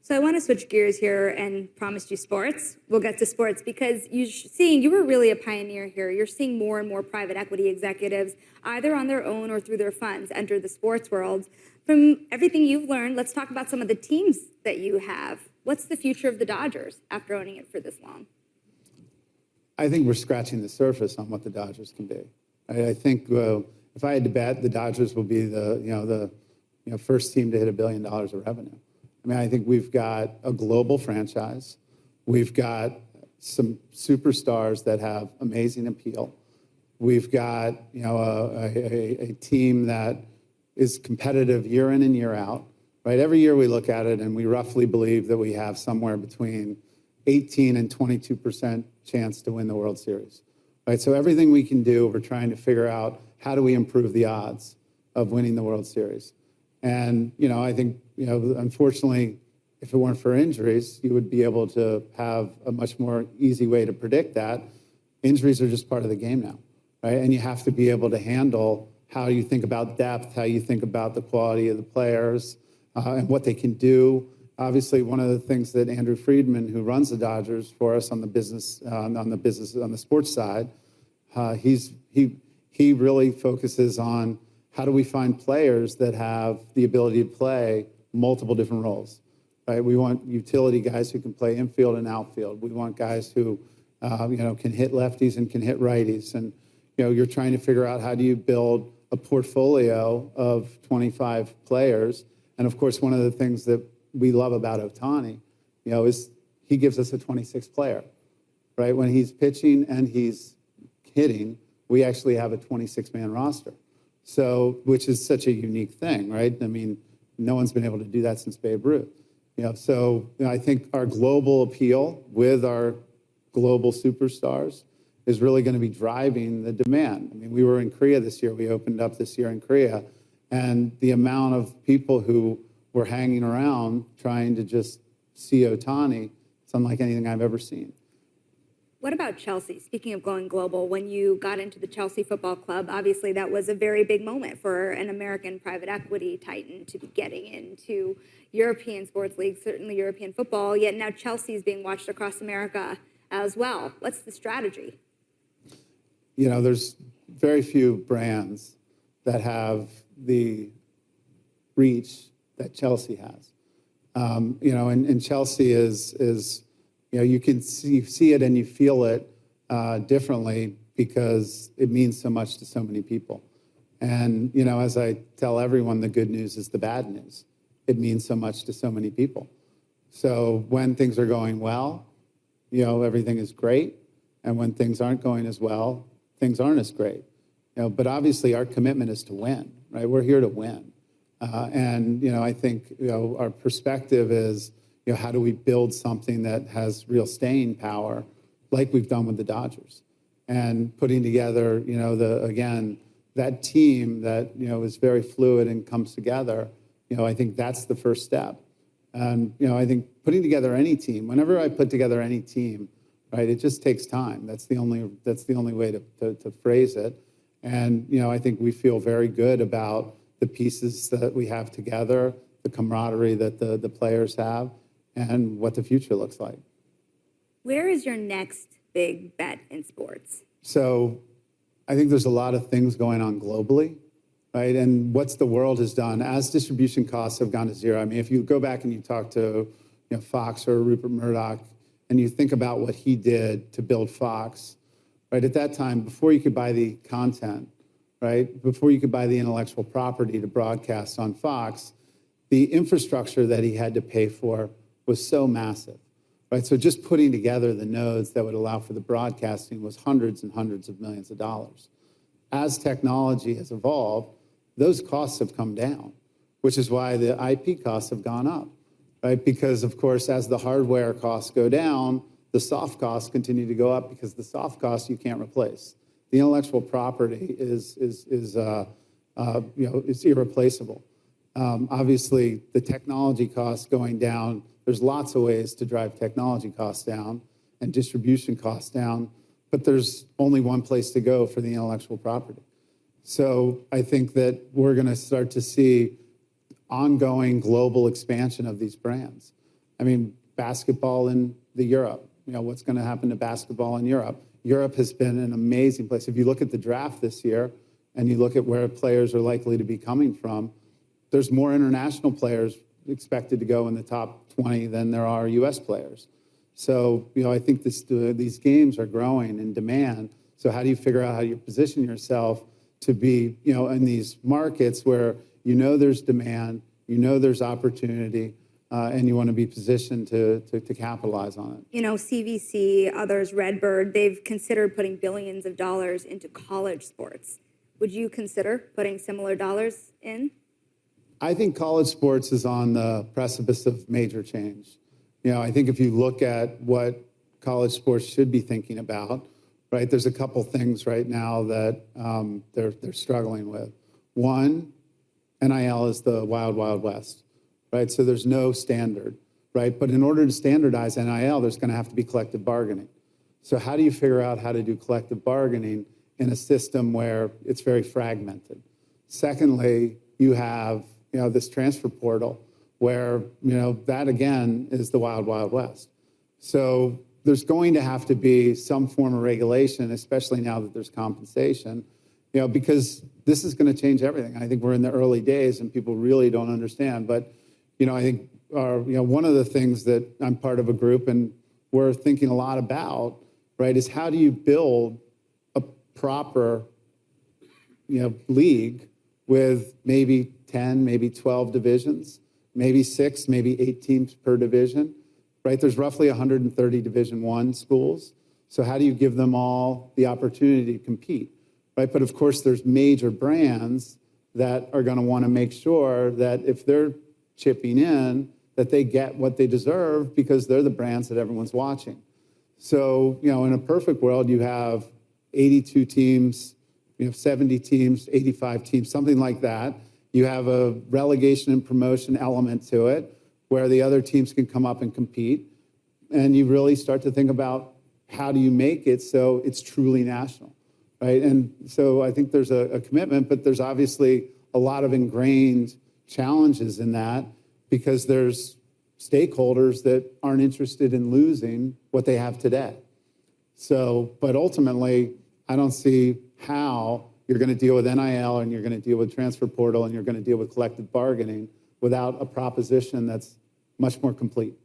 So I want to switch gears here and promised you sports. We'll get to sports because you were really a pioneer here. You're seeing more and more private equity executives, either on their own or through their funds, enter the sports world. From everything you've learned, let's talk about some of the teams that you have. What's the future of the Dodgers after owning it for this long? I think we're scratching the surface on what the Dodgers can be. I think if I had to bet, the Dodgers will be the first team to hit $1 billion of revenue. I mean, I think we've got a global franchise. We've got some superstars that have amazing appeal. We've got a team that is competitive year in and year out. Right? Every year we look at it and we roughly believe that we have somewhere between 18 and 22% chance to win the World Series. Right? So everything we can do, we're trying to figure out how do we improve the odds of winning the World Series. And, I think, unfortunately, if it weren't for injuries, you would be able to have a much more easy way to predict that. Injuries are just part of the game now, right? And you have to be able to handle how you think about depth, how you think about the quality of the players, and what they can do. Obviously, one of the things that Andrew Friedman, who runs the Dodgers for us on the sports side, he really focuses on how do we find players that have the ability to play multiple different roles. Right? We want utility guys who can play infield and outfield. We want guys who can hit lefties and can hit righties. And you're trying to figure out how do you build a portfolio of 25 players. And of course, one of the things that we love about Ohtani, is he gives us a 26th player, right? When he's pitching and he's hitting, we actually have a 26-man roster. So, which is such a unique thing, right? I mean, no one's been able to do that since Babe Ruth. I think our global appeal with our global superstars is really going to be driving the demand. I mean, we were in Korea this year. We opened up this year in Korea. And the amount of people who were hanging around trying to just see Ohtani, it's unlike anything I've ever seen. What about Chelsea? Speaking of going global, when you got into the Chelsea Football Club, obviously that was a very big moment for an American private equity titan to be getting into European sports leagues, certainly European football, yet now Chelsea is being watched across America as well. What's the strategy? There's very few brands that have the reach that Chelsea has. And Chelsea is you can see it and you feel it differently because it means so much to so many people. And, as I tell everyone, the good news is the bad news. It means so much to so many people. So when things are going well, everything is great. And when things aren't going as well, things aren't as great. But obviously our commitment is to win, right? We're here to win. I think, our perspective is, how do we build something that has real staying power like we've done with the Dodgers? And putting together, that team that, is very fluid and comes together, I think that's the first step. And, I think putting together any team, whenever I put together any team, right, it just takes time. That's the only way to phrase it. And, I think we feel very good about the pieces that we have together, the camaraderie that the players have, and what the future looks like. Where is your next big bet in sports? So I think there's a lot of things going on globally, right? And what the world has done as distribution costs have gone to zero. I mean, if you go back and you talk to Fox or Rupert Murdoch, and you think about what he did to build Fox, right? At that time, before you could buy the content, right? Before you could buy the intellectual property to broadcast on Fox, the infrastructure that he had to pay for was so massive, right? So just putting together the nodes that would allow for the broadcasting was hundreds and hundreds of millions of dollars. As technology has evolved, those costs have come down, which is why the IP costs have gone up, right? Because, of course, as the hardware costs go down, the soft costs continue to go up because the soft costs you can't replace. The intellectual property is irreplaceable. Obviously, the technology costs going down. There's lots of ways to drive technology costs down and distribution costs down, but there's only one place to go for the intellectual property. So I think that we're going to start to see ongoing global expansion of these brands. I mean, basketball in the Europe, what's going to happen to basketball in Europe? Europe has been an amazing place. If you look at the draft this year and you look at where players are likely to be coming from, there's more international players expected to go in the top 20 than there are U.S. players. So, I think these games are growing in demand. So how do you figure out how you position yourself to be, in these markets where there's demand, there's opportunity, and you want to be positioned to capitalize on it. CVC, others, Redbird, they've considered putting billions of dollars into college sports. Would you consider putting similar dollars in? I think college sports is on the precipice of major change. I think if you look at what college sports should be thinking about, right, there's a couple things right now that they're struggling with. One, NIL is the wild, wild west, right? So there's no standard, right? But in order to standardize NIL, there's going to have to be collective bargaining. So how do you figure out how to do collective bargaining in a system where it's very fragmented? Secondly, you have this transfer portal where that again is the wild, wild west. So there's going to have to be some form of regulation, especially now that there's compensation, because this is going to change everything. I think we're in the early days and people really don't understand. But, I think one of the things that I'm part of a group and we're thinking a lot about, right, is how do you build a proper, league with maybe 10, maybe 12 divisions, maybe 6, maybe 8 teams per division, right? There's roughly 130 Division I schools. So how do you give them all the opportunity to compete, right? But of course, there's major brands that are going to want to make sure that if they're chipping in, that they get what they deserve because they're the brands that everyone's watching. So, in a perfect world, you have 82 teams, 70 teams, 85 teams, something like that. You have a relegation and promotion element to it where the other teams can come up and compete. And you really start to think about how do you make it so it's truly national, right? And so I think there's a commitment, but there's obviously a lot of ingrained challenges in that because there's stakeholders that aren't interested in losing what they have today. So, but ultimately, I don't see how you're going to deal with NIL and you're going to deal with transfer portal and you're going to deal with collective bargaining without a proposition that's much more complete.